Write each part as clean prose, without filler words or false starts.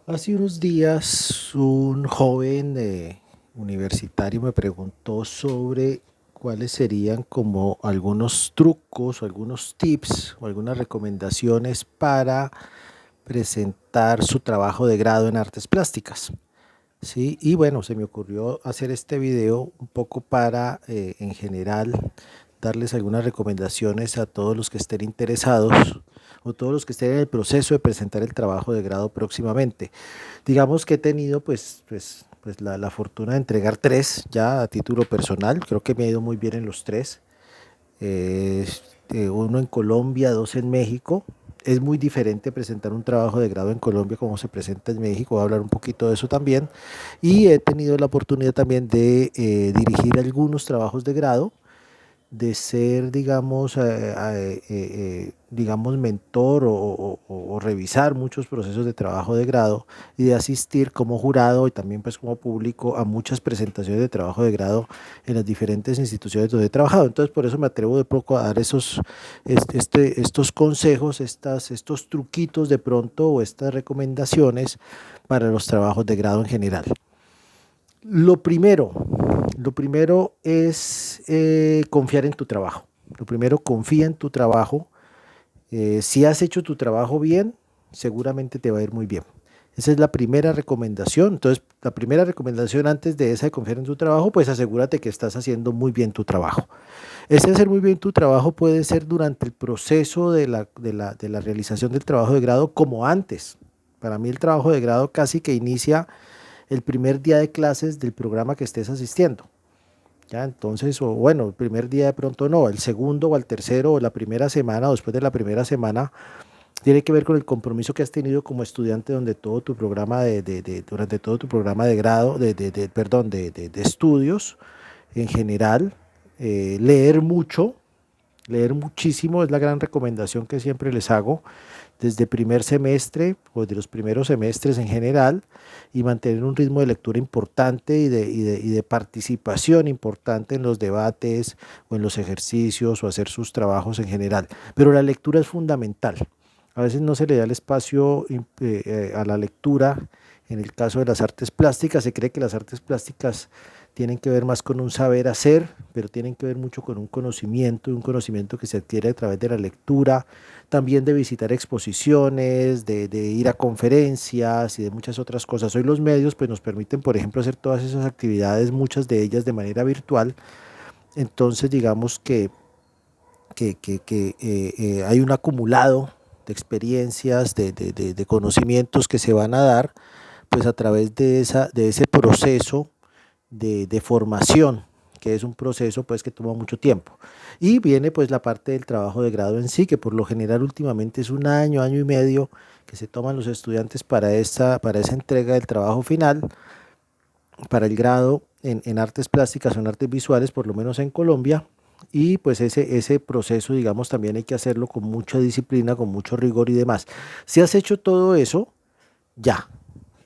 Hace unos días un joven universitario me preguntó sobre cuáles serían como algunos trucos o algunos tips o algunas recomendaciones para presentar su trabajo de grado en artes plásticas. Sí, y bueno, se me ocurrió hacer este video un poco para, en general, darles algunas recomendaciones a todos los que estén interesados o todos los que estén en el proceso de presentar el trabajo de grado próximamente. Digamos que he tenido pues la fortuna de entregar tres ya a título personal. Creo que me ha ido muy bien en los tres. Uno en Colombia, dos en México. Es muy diferente presentar un trabajo de grado en Colombia como se presenta en México. Voy a hablar un poquito de eso también. Y he tenido la oportunidad también de dirigir algunos trabajos de grado, de ser, digamos, digamos, mentor o revisar muchos procesos de trabajo de grado y de asistir como jurado y también pues como público a muchas presentaciones de trabajo de grado en las diferentes instituciones donde he trabajado. Entonces por eso me atrevo de poco a dar estos consejos, estos truquitos de pronto o estas recomendaciones para los trabajos de grado en general. Lo primero, lo primero es confiar en tu trabajo. Lo primero, confía en tu trabajo. Si has hecho tu trabajo bien, seguramente te va a ir muy bien. Esa es la primera recomendación. Entonces, la primera recomendación antes de esa de confiar en tu trabajo, pues asegúrate que estás haciendo muy bien tu trabajo. Ese hacer muy bien tu trabajo puede ser durante el proceso de la realización del trabajo de grado como antes. Para mí el trabajo de grado casi que inicia el primer día de clases del programa que estés asistiendo. ¿Ya? Entonces, o bueno, el primer día de pronto no, el segundo o el tercero o la primera semana o después de la primera semana tiene que ver con el compromiso que has tenido como estudiante donde todo tu programa durante todo tu programa de grado, perdón, de estudios en general, leer mucho, leer muchísimo es la gran recomendación que siempre les hago desde primer semestre o de los primeros semestres en general y mantener un ritmo de lectura importante y de participación importante en los debates o en los ejercicios o hacer sus trabajos en general. Pero la lectura es fundamental. A veces no se le da el espacio a la lectura. En el caso de las artes plásticas, se cree que las artes plásticas tienen que ver más con un saber hacer, pero tienen que ver mucho con un conocimiento que se adquiere a través de la lectura, también de visitar exposiciones, de ir a conferencias y de muchas otras cosas. Hoy los medios pues, nos permiten, por ejemplo, hacer todas esas actividades, muchas de ellas de manera virtual. Entonces, digamos que hay un acumulado de experiencias, de conocimientos que se van a dar pues a través de ese proceso de formación, que es un proceso pues que toma mucho tiempo. Y viene pues la parte del trabajo de grado en sí, que por lo general últimamente es un año, año y medio que se toman los estudiantes para esa entrega del trabajo final, para el grado en artes plásticas o en artes visuales, por lo menos en Colombia. Y pues ese proceso, digamos, también hay que hacerlo con mucha disciplina, con mucho rigor y demás. Si has hecho todo eso, ya,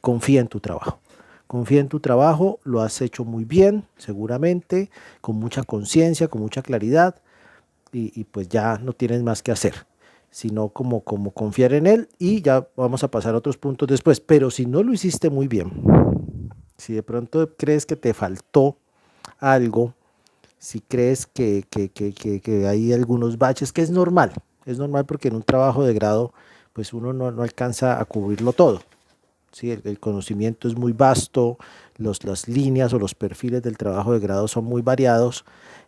confía en tu trabajo. Confía en tu trabajo, lo has hecho muy bien, seguramente, con mucha conciencia, con mucha claridad, y pues ya no tienes más que hacer, sino como confiar en él y ya vamos a pasar a otros puntos después. Pero si no lo hiciste muy bien, si de pronto crees que te faltó algo, si crees que hay algunos baches, que es normal porque en un trabajo de grado pues uno no alcanza a cubrirlo todo. ¿Sí? El conocimiento es muy vasto, las líneas o los perfiles del trabajo de grado son muy variados.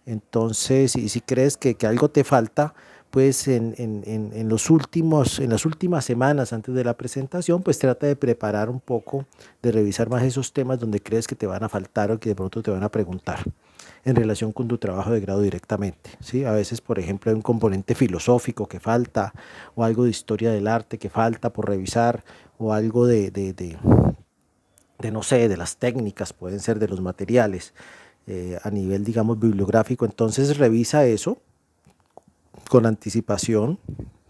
Entonces, y si crees que algo te falta, pues en las últimas semanas antes de la presentación, pues trata de preparar un poco, de revisar más esos temas donde crees que te van a faltar o que de pronto te van a preguntar en relación con tu trabajo de grado directamente. ¿Sí? A veces, por ejemplo, hay un componente filosófico que falta, o algo de historia del arte que falta por revisar, o algo de no sé, de las técnicas, pueden ser de los materiales, a nivel, digamos, bibliográfico. Entonces revisa eso con anticipación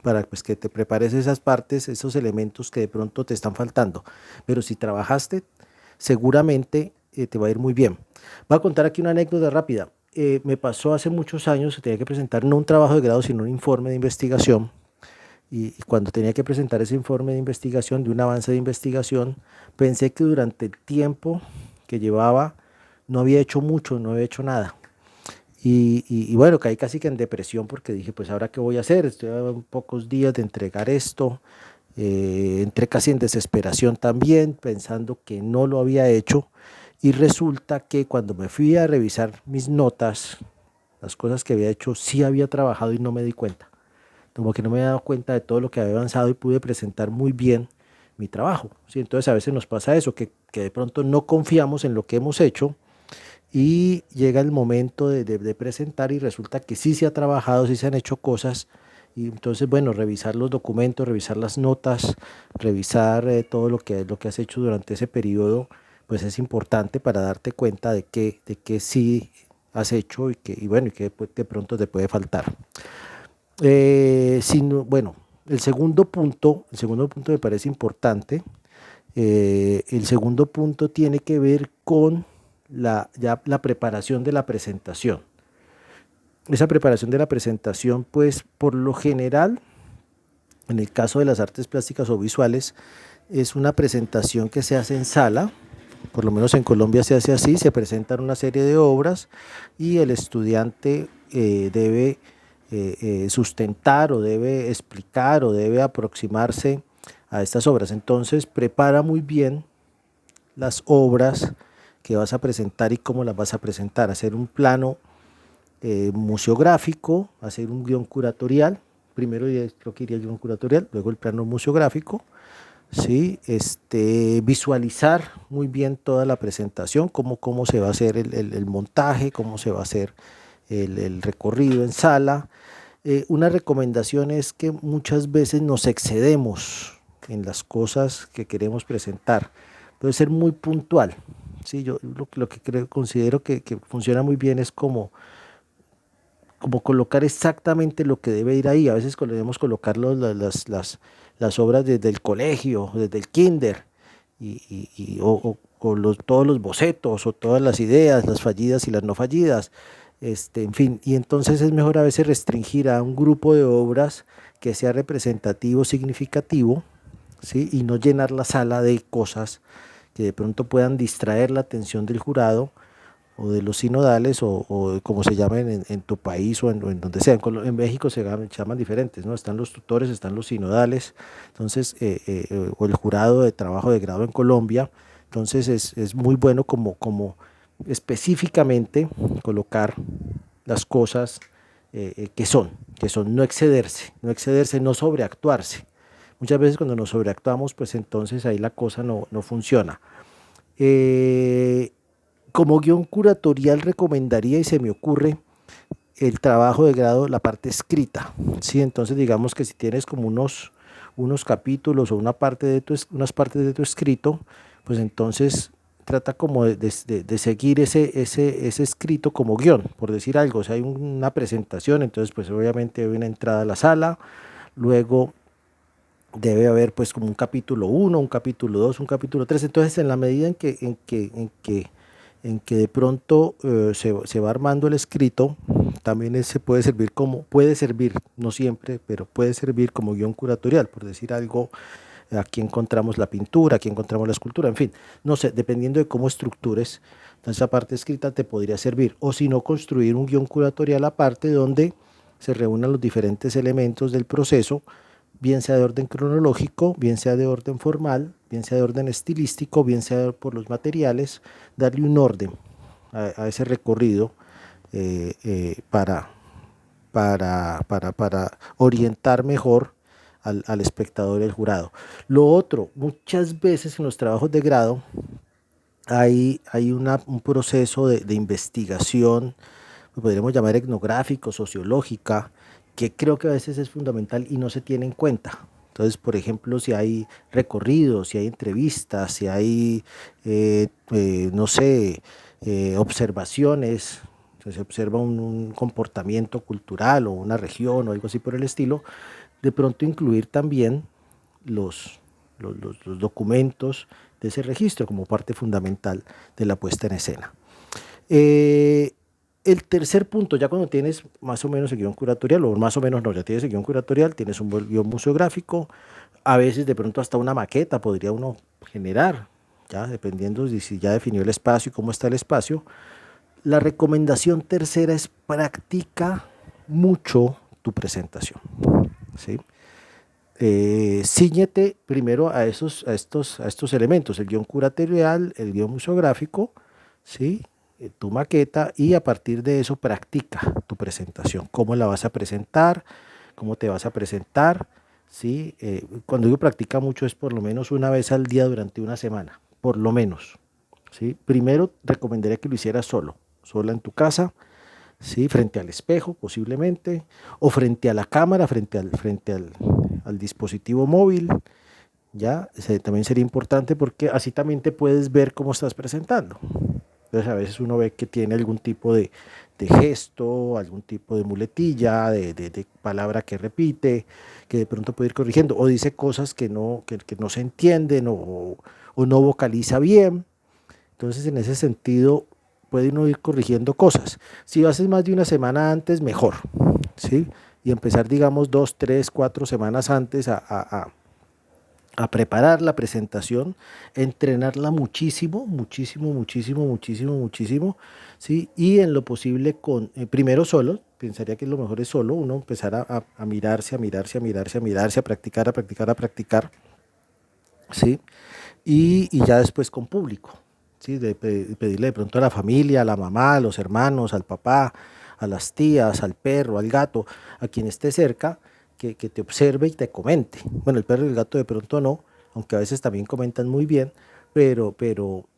para pues, que te prepares esas partes, esos elementos que de pronto te están faltando. Pero si trabajaste, seguramente te va a ir muy bien. Voy a contar aquí una anécdota rápida. Me pasó hace muchos años que tenía que presentar no un trabajo de grado, sino un informe de investigación y cuando tenía que presentar ese informe de investigación, de un avance de investigación, pensé que durante el tiempo que llevaba no había hecho mucho, no había hecho nada. Y bueno, caí casi que en depresión porque dije, pues ahora qué voy a hacer, estoy a pocos días de entregar esto, entré casi en desesperación también, pensando que no lo había hecho, y resulta que cuando me fui a revisar mis notas, las cosas que había hecho, sí había trabajado y no me di cuenta, como que no me había dado cuenta de todo lo que había avanzado y pude presentar muy bien mi trabajo, ¿sí? Entonces a veces nos pasa eso, que de pronto no confiamos en lo que hemos hecho y llega el momento de presentar y resulta que sí se ha trabajado, sí se han hecho cosas y entonces, bueno, revisar los documentos, revisar las notas, revisar todo lo que has hecho durante ese periodo, pues es importante para darte cuenta de que sí has hecho y bueno, y que de pronto te puede faltar. Bueno, el segundo punto me parece importante. El segundo punto tiene que ver con ya la preparación de la presentación. Esa preparación de la presentación, pues por lo general, en el caso de las artes plásticas o visuales, es una presentación que se hace en sala, por lo menos en Colombia se hace así, se presentan una serie de obras y el estudiante debe sustentar o debe explicar o debe aproximarse a estas obras. Entonces prepara muy bien las obras que vas a presentar y cómo las vas a presentar, hacer un plano museográfico, hacer un guión curatorial, primero creo que iría el guión curatorial, luego el plano museográfico, ¿sí? Visualizar muy bien toda la presentación, cómo se va a hacer el montaje, cómo se va a hacer el recorrido en sala. Una recomendación es que muchas veces nos excedemos en las cosas que queremos presentar. Puede ser muy puntual. Sí, yo lo que considero que funciona muy bien es como colocar exactamente lo que debe ir ahí. A veces debemos colocar las obras desde el colegio, desde el kinder, o todos los bocetos, o todas las ideas, las fallidas y las no fallidas, en fin. Y entonces es mejor a veces restringir a un grupo de obras que sea representativo, significativo, ¿sí? Y no llenar la sala de cosas que de pronto puedan distraer la atención del jurado o de los sinodales o como se llamen en tu país o en donde sea. En México se llaman diferentes, ¿no? Están los tutores, están los sinodales, entonces, o el jurado de trabajo de grado en Colombia. Entonces es muy bueno como específicamente colocar las cosas que son no excederse, no sobreactuarse. Muchas veces cuando nos sobreactuamos, pues entonces ahí la cosa no funciona. Eh, Como guión curatorial recomendaría y se me ocurre el trabajo de grado, la parte escrita, ¿sí? Entonces digamos que si tienes como unos capítulos o unas partes de tu escrito, pues entonces trata como de seguir ese escrito como guión, por decir algo. O sea, hay una presentación, entonces pues obviamente hay una entrada a la sala, luego debe haber pues como un capítulo uno, un capítulo 2, un capítulo 3. Entonces en la medida en que de pronto se va armando el escrito, también ese puede servir, no siempre, pero puede servir como guión curatorial, por decir algo. Aquí encontramos la pintura, aquí encontramos la escultura, en fin, no sé, dependiendo de cómo estructures, entonces esa parte escrita te podría servir, o si no, construir un guión curatorial aparte donde se reúnan los diferentes elementos del proceso, bien sea de orden cronológico, bien sea de orden formal, bien sea de orden estilístico, bien sea por los materiales, darle un orden a ese recorrido para orientar mejor al espectador y al jurado. Lo otro, muchas veces en los trabajos de grado hay un proceso de investigación, lo podríamos llamar etnográfico, sociológica, que creo que a veces es fundamental y no se tiene en cuenta. Entonces, por ejemplo, si hay recorridos, si hay entrevistas, si hay, no sé, observaciones, se observa un comportamiento cultural o una región o algo así por el estilo, de pronto incluir también los, los documentos de ese registro como parte fundamental de la puesta en escena. El tercer punto, ya cuando tienes más o menos el guión curatorial, o más o menos no, ya tienes el guión curatorial, tienes un buen guión museográfico, a veces de pronto hasta una maqueta podría uno generar, ya dependiendo de si ya definió el espacio y cómo está el espacio. La recomendación tercera es practica mucho tu presentación, ¿sí? Cíñete primero a estos elementos, el guión curatorial, el guión museográfico, ¿sí? Tu maqueta, y a partir de eso practica tu presentación, cómo la vas a presentar, cómo te vas a presentar, ¿sí? Cuando digo practica mucho es por lo menos una vez al día durante una semana, por lo menos, ¿sí? Primero recomendaría que lo hicieras solo, sola en tu casa, ¿sí? Frente al espejo posiblemente, o frente a la cámara, al dispositivo móvil, ¿ya? También sería importante porque así también te puedes ver cómo estás presentando. Entonces a veces uno ve que tiene algún tipo de gesto, algún tipo de muletilla, de palabra que repite, que de pronto puede ir corrigiendo, o dice cosas que no se entienden, o no vocaliza bien. Entonces, en ese sentido, puede uno ir corrigiendo cosas. Si lo haces más de una semana antes, mejor, ¿sí? Y empezar, digamos, 2, 3, 4 semanas antes a preparar la presentación, entrenarla muchísimo, muchísimo, muchísimo, muchísimo, muchísimo, ¿sí? Y en lo posible primero solo, pensaría que lo mejor es solo, uno empezar a mirarse, a mirarse, a mirarse, a mirarse, a practicar, a practicar, a practicar, ¿sí? Y ya después con público, ¿sí? Pedirle de pronto a la familia, a la mamá, a los hermanos, al papá, a las tías, al perro, al gato, a quien esté cerca, que te observe y te comente. Bueno, el perro y el gato de pronto no, aunque a veces también comentan muy bien, pero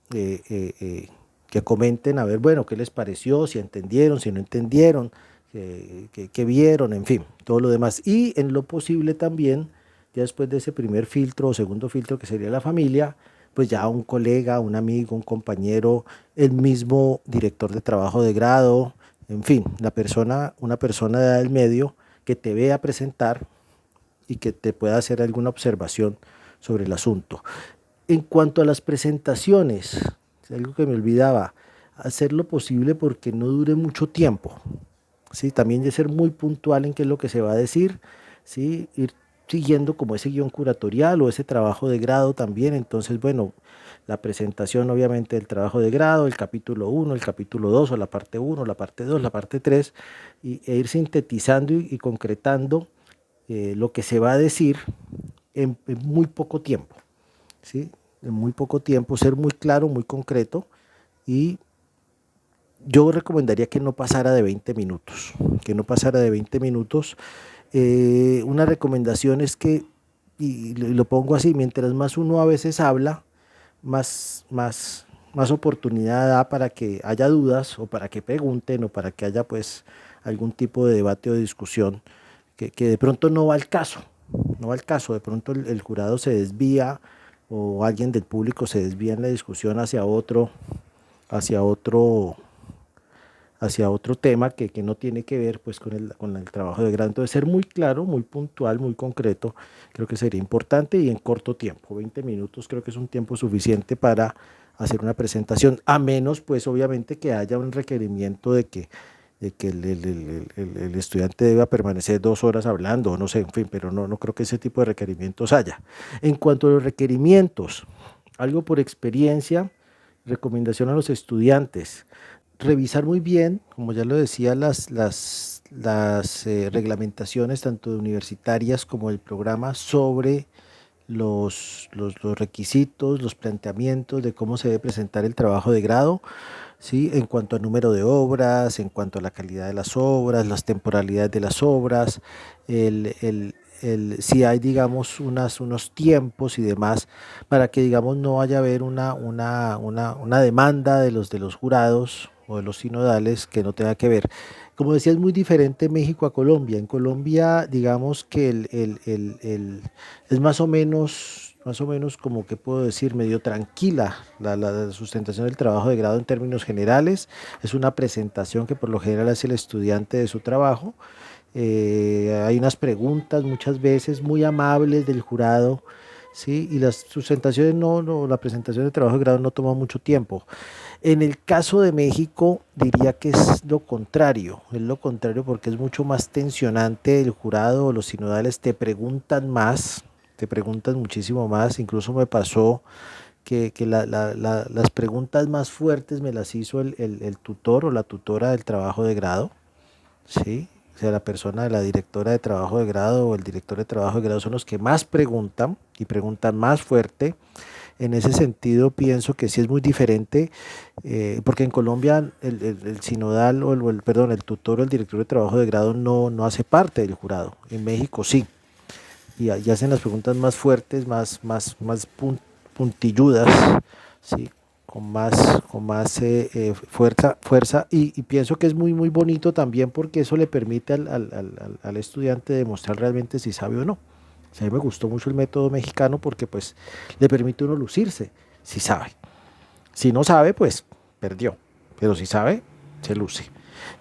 que comenten a ver, bueno, qué les pareció, si entendieron, si no entendieron, qué vieron, en fin, todo lo demás. Y en lo posible también, ya después de ese primer filtro o segundo filtro que sería la familia, pues ya un colega, un amigo, un compañero, el mismo director de trabajo de grado, en fin, una persona de edad del medio que te vea presentar y que te pueda hacer alguna observación sobre el asunto. En cuanto a las presentaciones, es algo que me olvidaba, hacer lo posible porque no dure mucho tiempo, ¿sí? También de ser muy puntual en qué es lo que se va a decir, ¿sí? Ir siguiendo como ese guión curatorial o ese trabajo de grado también. Entonces, bueno, la presentación obviamente del trabajo de grado, el capítulo 1, el capítulo 2 o la parte 1, la parte 2, la parte 3, e ir sintetizando y concretando lo que se va a decir en muy poco tiempo, ¿sí? En muy poco tiempo, ser muy claro, muy concreto, y yo recomendaría que no pasara de 20 minutos, que no pasara de 20 minutos. Una recomendación es que, y lo pongo así, mientras más uno a veces habla, más oportunidad da para que haya dudas o para que pregunten o para que haya pues algún tipo de debate o discusión que de pronto no va al caso, no va al caso, de pronto el jurado se desvía o alguien del público se desvía en la discusión hacia otro, hacia otro tema que no tiene que ver pues con el trabajo de grado. Entonces ser muy claro, muy puntual, muy concreto, creo que sería importante, y en corto tiempo, 20 minutos creo que es un tiempo suficiente para hacer una presentación, a menos pues obviamente que haya un requerimiento de que el estudiante deba permanecer 2 horas hablando, no sé, en fin, pero no creo que ese tipo de requerimientos haya. En cuanto a los requerimientos, algo por experiencia, recomendación a los estudiantes: revisar muy bien, como ya lo decía, las reglamentaciones tanto universitarias como del programa sobre los requisitos, los planteamientos de cómo se debe presentar el trabajo de grado, ¿sí? En cuanto al número de obras, en cuanto a la calidad de las obras, las temporalidades de las obras, si hay, digamos, unos tiempos y demás, para que, digamos, no vaya a haber una demanda de los jurados o de los sinodales que no tenga que ver. Como decía, es muy diferente México a Colombia. En Colombia, digamos que es más o menos como que puedo decir, medio tranquila la sustentación del trabajo de grado en términos generales. Es una presentación que por lo general hace el estudiante de su trabajo. Hay unas preguntas muchas veces muy amables del jurado, ¿sí? Y las sustentaciones la presentación de trabajo de grado no toma mucho tiempo. En el caso de México, diría que es lo contrario porque es mucho más tensionante el jurado o los sinodales te preguntan muchísimo más, incluso me pasó que las preguntas más fuertes me las hizo el tutor o la tutora del trabajo de grado, ¿sí? O sea, la persona, la directora de trabajo de grado o el director de trabajo de grado son los que más preguntan y preguntan más fuerte. En ese sentido, pienso que sí es muy diferente, porque en Colombia el sinodal perdón, el tutor o el director de trabajo de grado no hace parte del jurado. En México sí, y hacen las preguntas más fuertes, puntilludas, ¿sí? Con más fuerza y pienso que es muy, muy bonito también porque eso le permite al estudiante demostrar realmente si sabe o no. O sea, a mí me gustó mucho el método mexicano porque pues le permite a uno lucirse, si sabe. Si no sabe, pues perdió, pero si sabe, se luce.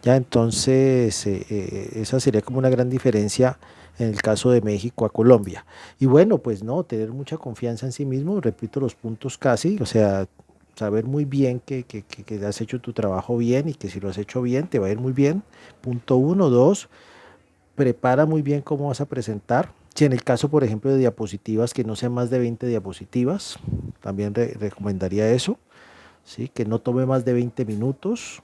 Ya entonces, esa sería como una gran diferencia en el caso de México a Colombia. Y bueno, pues no, tener mucha confianza en sí mismo, repito los puntos casi, o sea, saber muy bien que has hecho tu trabajo bien y que si lo has hecho bien, te va a ir muy bien. Punto uno, dos, prepara muy bien cómo vas a presentar. Si en el caso, por ejemplo, de diapositivas, que no sean más de 20 diapositivas, también recomendaría eso, ¿sí? Que no tome más de 20 minutos,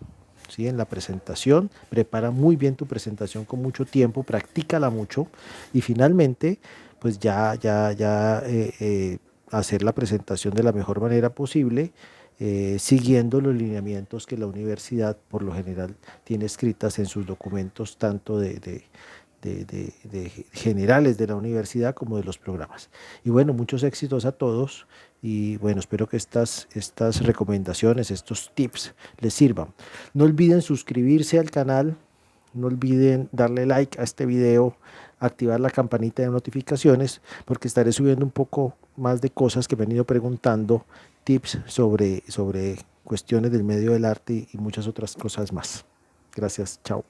¿sí? En la presentación, prepara muy bien tu presentación con mucho tiempo, practícala mucho y finalmente, pues hacer la presentación de la mejor manera posible, siguiendo los lineamientos que la universidad por lo general tiene escritas en sus documentos, tanto de generales de la universidad como de los programas. Y bueno, muchos éxitos a todos y bueno, espero que estas recomendaciones, estos tips les sirvan. No olviden suscribirse al canal, no olviden darle like a este video, activar la campanita de notificaciones porque estaré subiendo un poco más de cosas que me han ido preguntando, tips sobre cuestiones del medio del arte y muchas otras cosas más. Gracias, chao.